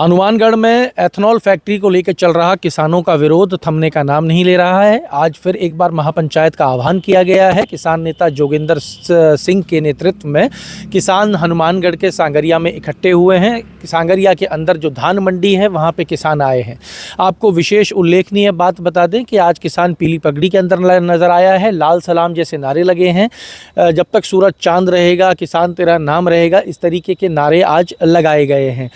हनुमानगढ़ में ethanol factory को लेकर चल रहा किसानों का विरोध थमने का नाम नहीं ले रहा है। आज फिर एक बार महापंचायत का आह्वान किया गया है। किसान नेता जोगिंदर सिंह के नेतृत्व में किसान हनुमानगढ़ के सांगरिया में इकट्ठे हुए हैं। सांगरिया के अंदर जो धान मंडी है वहां पे किसान आए हैं। आपको विशेष उल्लेखनीय बात बता दें कि आज किसान पीली पगड़ी के अंदर नजर आया है। लाल सलाम जैसे नारे लगे हैं। जब तक सूरज चांद रहेगा किसान तेरा नाम रहेगा, इस तरीके के नारे आज लगाए गए हैं।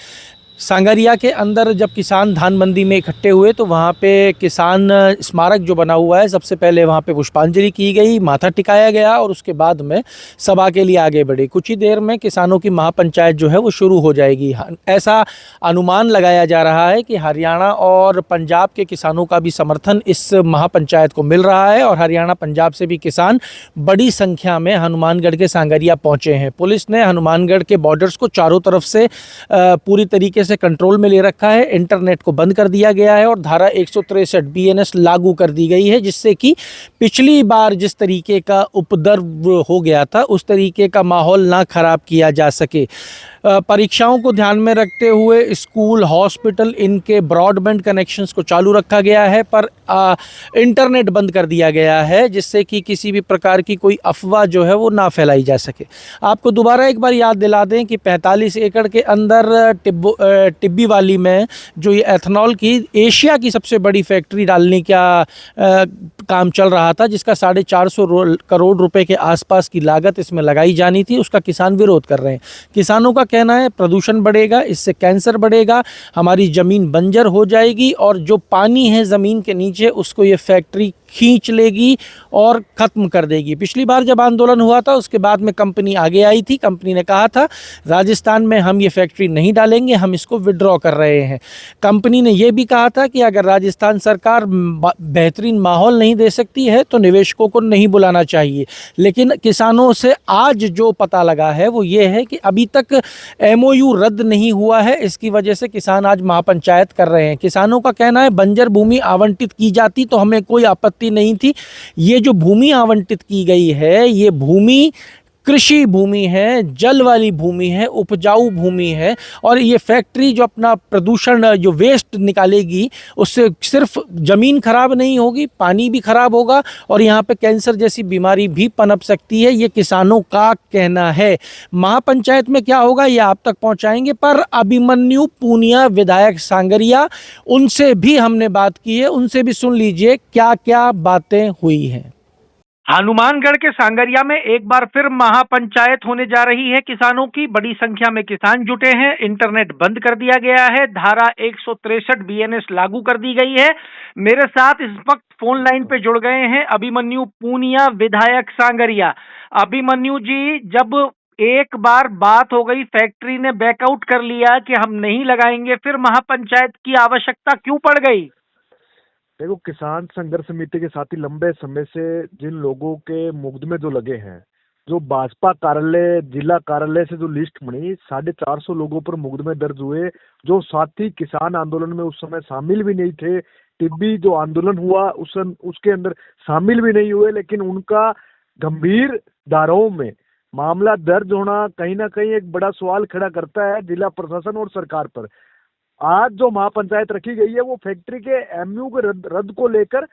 सांगरिया के अंदर जब किसान धान मंडी में इकट्ठे हुए तो वहाँ पे किसान स्मारक जो बना हुआ है, सबसे पहले वहाँ पे पुष्पांजलि की गई, माथा टिकाया गया और उसके बाद में सभा के लिए आगे बढ़े। कुछ ही देर में किसानों की महापंचायत जो है वो शुरू हो जाएगी। ऐसा अनुमान लगाया जा रहा है कि हरियाणा और पंजाब के किसानों का भी समर्थन इस महापंचायत को मिल रहा है और हरियाणा पंजाब से भी किसान बड़ी संख्या में हनुमानगढ़ के सांगरिया पहुँचे हैं। पुलिस ने हनुमानगढ़ के बॉर्डर्स को चारों तरफ से पूरी तरीके से कंट्रोल में ले रखा है। इंटरनेट को बंद कर दिया गया है और धारा 163 बीएनएस लागू कर दी गई है, जिससे कि पिछली बार जिस तरीके का उपद्रव हो गया था उस तरीके का माहौल ना खराब किया जा सके। परीक्षाओं को ध्यान में रखते हुए स्कूल, हॉस्पिटल, इनके ब्रॉडबैंड कनेक्शंस को चालू रखा गया है, पर इंटरनेट बंद कर दिया गया है, जिससे कि किसी भी प्रकार की कोई अफवाह जो है वो ना फैलाई जा सके। आपको दोबारा एक बार याद दिला दें कि 45 एकड़ के अंदर टिब्बी वाली में जो ये एथनॉल की एशिया की सबसे बड़ी फैक्ट्री डालने का काम चल रहा था, जिसका 450 करोड़ रुपए के आसपास की लागत इसमें लगाई जानी थी, उसका किसान विरोध कर रहे हैं। किसानों का कहना है प्रदूषण बढ़ेगा, इससे कैंसर बढ़ेगा, हमारी ज़मीन बंजर हो जाएगी और जो पानी है ज़मीन के नीचे उसको ये फैक्ट्री खींच लेगी और ख़त्म कर देगी। पिछली बार जब आंदोलन हुआ था उसके बाद में कंपनी आगे आई थी। कंपनी ने कहा था राजस्थान में हम ये फैक्ट्री नहीं डालेंगे, हम इसको विड्रॉ कर रहे हैं। कंपनी ने यह भी कहा था कि अगर राजस्थान सरकार बेहतरीन माहौल नहीं दे सकती है तो निवेशकों को नहीं बुलाना चाहिए। लेकिन किसानों से आज जो पता लगा है वो ये है कि अभी तक एमओयू रद्द नहीं हुआ है, इसकी वजह से किसान आज महापंचायत कर रहे हैं। किसानों का कहना है बंजर भूमि आवंटित की जाती तो हमें कोई आपत्ति नहीं थी। ये जो भूमि आवंटित की गई है ये भूमि कृषि भूमि है, जल वाली भूमि है, उपजाऊ भूमि है और ये फैक्ट्री जो अपना प्रदूषण जो वेस्ट निकालेगी उससे सिर्फ ज़मीन खराब नहीं होगी, पानी भी खराब होगा और यहाँ पे कैंसर जैसी बीमारी भी पनप सकती है। ये किसानों का कहना है। महापंचायत में क्या होगा ये आप तक पहुँचाएंगे, पर अभिमन्यु पूनिया विधायक सांगरिया, उनसे भी हमने बात की है, उनसे भी सुन लीजिए क्या क्या बातें हुई हैं। हनुमानगढ़ के सांगरिया में एक बार फिर महापंचायत होने जा रही है। किसानों की बड़ी संख्या में किसान जुटे हैं। इंटरनेट बंद कर दिया गया है। धारा 163 बीएनएस लागू कर दी गई है। मेरे साथ इस वक्त फोन लाइन पे जुड़ गए हैं अभिमन्यु पूनिया विधायक सांगरिया। अभिमन्यु जी, जब एक बार बात हो गई, फैक्ट्री ने बैकआउट कर लिया कि हम नहीं लगाएंगे, फिर महापंचायत की आवश्यकता क्यों पड़ गई? देखो, किसान संघर्ष समिति के साथ ही लंबे समय से जिन लोगों के मुकदमे जो लगे हैं, जो भाजपा कार्यालय, जिला कार्यालय से जो लिस्ट बनी, 450 लोगों पर मुकदमे दर्ज हुए, जो साथी किसान आंदोलन में उस समय शामिल भी नहीं थे, टिब्बी जो आंदोलन हुआ उसके अंदर शामिल भी नहीं हुए, लेकिन उनका गंभीर धाराओं में मामला दर्ज होना कहीं ना कहीं एक बड़ा सवाल खड़ा करता है जिला प्रशासन और सरकार पर। आज जो महापंचायत रखी गई है वो फैक्ट्री के एमयू के रद्द को लेकर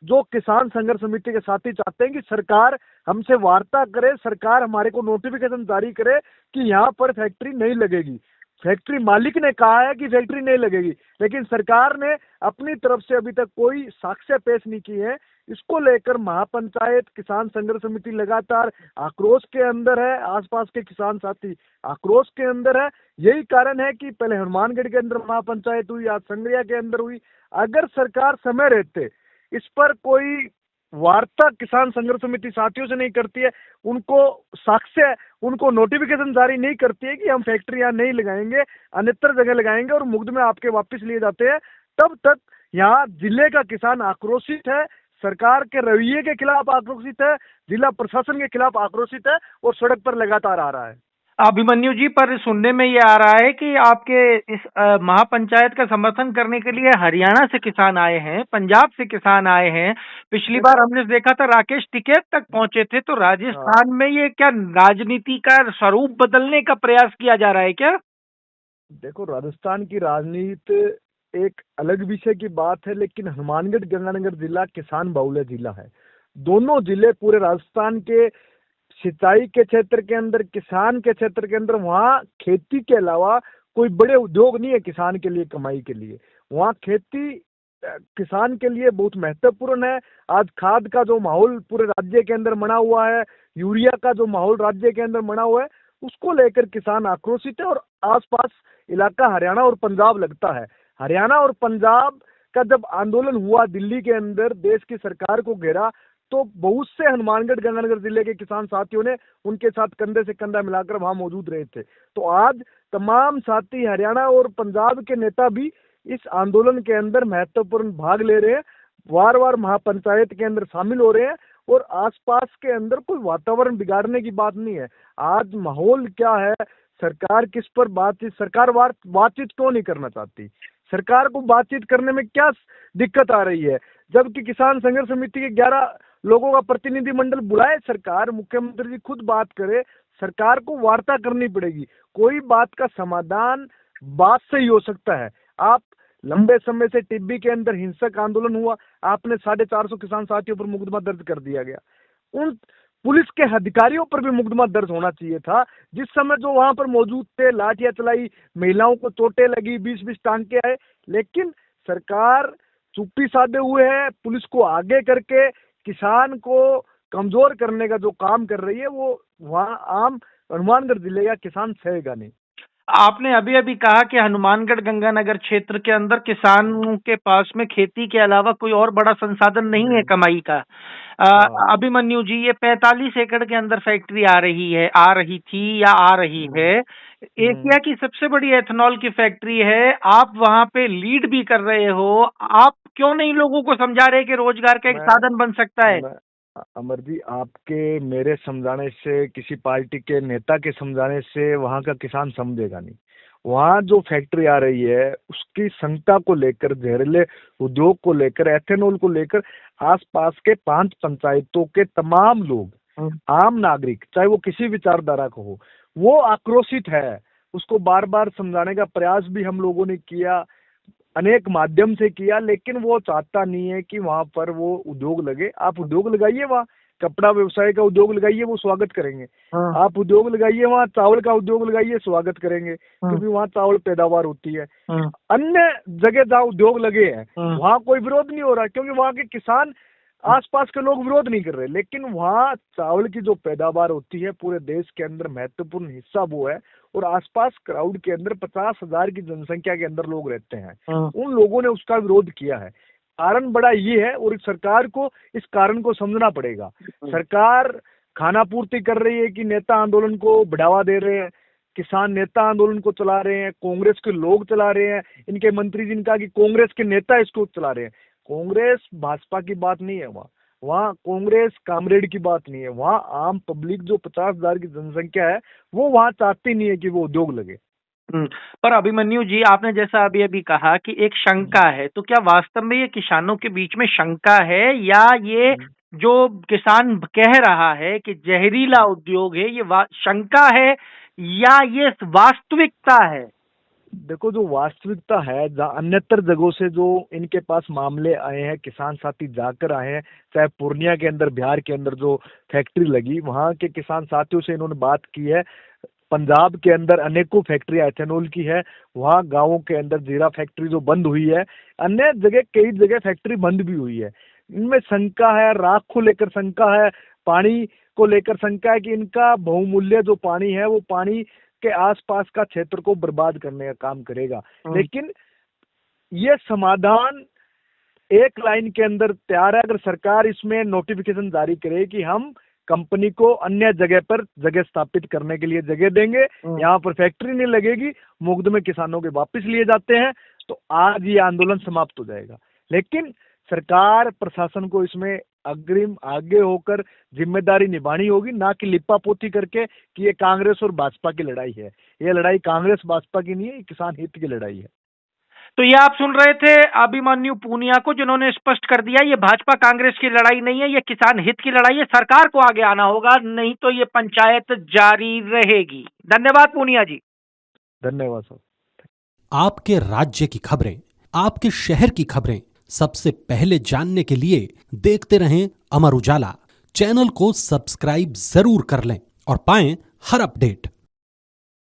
जो किसान संघर्ष समिति के साथी चाहते हैं कि सरकार हमसे वार्ता करे, सरकार हमारे को नोटिफिकेशन जारी करे कि यहाँ पर फैक्ट्री नहीं लगेगी। फैक्ट्री मालिक ने कहा है कि फैक्ट्री नहीं लगेगी, लेकिन सरकार ने अपनी तरफ से अभी तक कोई साक्ष्य पेश नहीं की है। इसको लेकर महापंचायत किसान संघर्ष समिति लगातार आक्रोश के अंदर है, आसपास के किसान साथी आक्रोश के अंदर है। यही कारण है कि पहले हनुमानगढ़ के अंदर महापंचायत हुई, आज संगरिया के अंदर हुई। अगर सरकार समय रहते इस पर कोई वार्ता किसान संघर्ष समिति साथियों से नहीं करती है, उनको साक्ष्य, उनको नोटिफिकेशन जारी नहीं करती है कि हम फैक्ट्री यहाँ नहीं लगाएंगे, अन्यत्र जगह लगाएंगे और मुकदमे आपके वापस लिए जाते हैं, तब तक यहाँ जिले का किसान आक्रोशित है, सरकार के रवैये के खिलाफ आक्रोशित है, जिला प्रशासन के खिलाफ आक्रोशित है और सड़क पर लगातार आ रहा है। अभिमन्यु जी, पर सुनने में ये आ रहा है कि आपके इस महापंचायत का समर्थन करने के लिए हरियाणा से किसान आए हैं, पंजाब से किसान आए हैं। पिछली बार हमने देखा था राकेश टिकैत तक पहुंचे थे, तो राजस्थान में ये क्या राजनीति का स्वरूप बदलने का प्रयास किया जा रहा है क्या? देखो, राजस्थान की राजनीति एक अलग विषय की बात है, लेकिन हनुमानगढ़ गंगानगर जिला किसान बहुल जिला है। दोनों जिले पूरे राजस्थान के सिंचाई के क्षेत्र के अंदर, किसान के क्षेत्र के अंदर, वहाँ खेती के अलावा कोई बड़े उद्योग नहीं है किसान के लिए, कमाई के लिए। वहाँ खेती किसान के लिए बहुत महत्वपूर्ण है। आज खाद का जो माहौल पूरे राज्य के अंदर बना हुआ है, यूरिया का जो माहौल राज्य के अंदर बना हुआ है, उसको लेकर किसान आक्रोशित है। और आसपास इलाका हरियाणा और पंजाब लगता है। हरियाणा और पंजाब का जब आंदोलन हुआ दिल्ली के अंदर, देश की सरकार को घेरा, तो बहुत से हनुमानगढ़ गंगानगर जिले के किसान साथियों ने उनके साथ कंधे से कंधा मिलाकर वहां मौजूद रहे थे। तो आज तमाम साथी हरियाणा और पंजाब के नेता भी इस आंदोलन के अंदर महत्वपूर्ण भाग ले रहे हैं, वार वार महापंचायत के अंदर शामिल हो रहे हैं। और आसपास के अंदर कोई वातावरण बिगाड़ने की बात नहीं है। आज माहौल क्या है, सरकार किस पर सरकार बातचीत क्यों नहीं करना चाहती, सरकार को बातचीत करने में क्या दिक्कत आ रही है? जबकि किसान संघर्ष समिति के 11 लोगों का प्रतिनिधिमंडल बुलाए सरकार, मुख्यमंत्री जी खुद बात करे, सरकार को वार्ता करनी पड़ेगी। कोई बात का समाधान बात से ही हो सकता है। आप लंबे समय से टिब्बी के अंदर हिंसक आंदोलन हुआ, आपने 450 किसान साथियों पर मुकदमा दर्ज कर दिया गया। उन पुलिस के अधिकारियों पर भी मुकदमा दर्ज होना चाहिए था, जिस समय जो वहां पर मौजूद थे। लाठियां चलाई, महिलाओं को चोटें लगी, 20-20 टांके आए, लेकिन सरकार चुप्पी साधे हुए है। पुलिस को आगे करके किसान को कमजोर करने का जो काम कर रही है, वो वहाँ आम हनुमानगढ़ जिले का किसान सहेगा नहीं। आपने अभी अभी कहा कि हनुमानगढ़ गंगानगर क्षेत्र के अंदर किसानों के पास में खेती के अलावा कोई और बड़ा संसाधन नहीं है कमाई का। हाँ। अभिमन्यु जी, ये 45 एकड़ के अंदर फैक्ट्री आ रही थी या आ रही है। एशिया की सबसे बड़ी एथेनॉल की फैक्ट्री है, आप वहां पे लीड भी कर रहे हो। आप क्यों नहीं लोगों को समझा रहे कि रोजगार का एक मैं साधन बन सकता है? मैं अमर जी, आपके मेरे समझाने से, किसी पार्टी के नेता के समझाने से वहाँ का किसान समझेगा नहीं। वहाँ जो फैक्ट्री आ रही है, उसकी क्षमता को लेकर, जहरीले उद्योग को लेकर, एथेनॉल को लेकर आसपास के 5 पंचायतों के तमाम लोग, आम नागरिक, चाहे वो किसी विचारधारा को हो, वो आक्रोशित है। उसको बार बार समझाने का प्रयास भी हम लोगों ने किया, अनेक माध्यम से किया, लेकिन वो चाहता नहीं है कि वहां पर वो उद्योग लगे। आप उद्योग लगाइए, वहाँ कपड़ा व्यवसाय का उद्योग लगाइए, वो स्वागत करेंगे। आप उद्योग लगाइए, वहाँ चावल का उद्योग लगाइए, स्वागत करेंगे, क्योंकि वहाँ चावल पैदावार होती है। अन्य जगह जहाँ उद्योग लगे हैं, वहाँ कोई विरोध नहीं हो रहा, क्योंकि वहाँ के किसान, आसपास के लोग विरोध नहीं कर रहे। लेकिन वहाँ चावल की जो पैदावार होती है, पूरे देश के अंदर महत्वपूर्ण हिस्सा वो है। और आसपास क्राउड के अंदर 50,000 की जनसंख्या के अंदर लोग रहते हैं। उन लोगों ने उसका विरोध किया है। कारण बड़ा ये है, और सरकार को इस कारण को समझना पड़ेगा। सरकार खाना पूर्ति कर रही है कि नेता आंदोलन को बढ़ावा दे रहे हैं, किसान नेता आंदोलन को चला रहे हैं, कांग्रेस के लोग चला रहे हैं, इनके मंत्री जिनका कि कांग्रेस के नेता इसको चला रहे हैं। कांग्रेस भाजपा की बात नहीं है। वहाँ कांग्रेस कामरेड की बात नहीं है। वहाँ आम पब्लिक, जो 50,000 की जनसंख्या है, वो वहाँ चाहती नहीं है कि वो उद्योग लगे। पर अभिमन्यु जी, आपने जैसा अभी अभी कहा कि एक शंका है, तो क्या वास्तव में ये किसानों के बीच में शंका है, या ये जो किसान कह रहा है कि जहरीला उद्योग है, ये शंका है, या ये वास्तविकता है? देखो, जो वास्तविकता है, जहाँ अन्यतर जगहों से जो इनके पास मामले आए हैं, किसान साथी जाकर आए हैं, चाहे पूर्णिया के अंदर, बिहार के अंदर जो फैक्ट्री लगी, वहाँ के किसान साथियों से इन्होंने बात की है। पंजाब के अंदर अनेकों फैक्ट्रियां एथेनॉल की है, वहाँ गांवों के अंदर जीरा फैक्ट्री जो बंद हुई है, अन्य जगह कई जगह फैक्ट्री बंद भी हुई है। इनमें शंका है, राख को लेकर शंका है, पानी को लेकर शंका है कि इनका बहुमूल्य जो पानी है, वो पानी के आसपास का क्षेत्र को बर्बाद करने का काम करेगा। लेकिन ये समाधान एक लाइन के अंदर तैयार है। अगर सरकार इसमें नोटिफिकेशन जारी करे कि हम कंपनी को अन्य जगह पर जगह स्थापित करने के लिए जगह देंगे, यहाँ पर फैक्ट्री नहीं लगेगी, मुकदमे किसानों के वापस लिए जाते हैं, तो आज ये आंदोलन समाप्त हो जाएगा। लेकिन सरकार, प्रशासन को इसमें अग्रिम आगे होकर जिम्मेदारी निभानी होगी, ना कि लिप्पापोती करके कि ये कांग्रेस और भाजपा की लड़ाई है। ये लड़ाई कांग्रेस भाजपा की नहीं है, ये किसान हित की लड़ाई है। तो ये आप सुन रहे थे अभिमन्यु पूनिया को, जिन्होंने स्पष्ट कर दिया ये भाजपा कांग्रेस की लड़ाई नहीं है, ये किसान हित की लड़ाई है। सरकार को आगे आना होगा, नहीं तो ये पंचायत जारी रहेगी। धन्यवाद पूनिया जी। धन्यवाद सर। आपके राज्य की खबरें, आपके शहर की खबरें सबसे पहले जानने के लिए देखते रहें अमर उजाला। चैनल को सब्सक्राइब जरूर कर लें और पाएं हर अपडेट।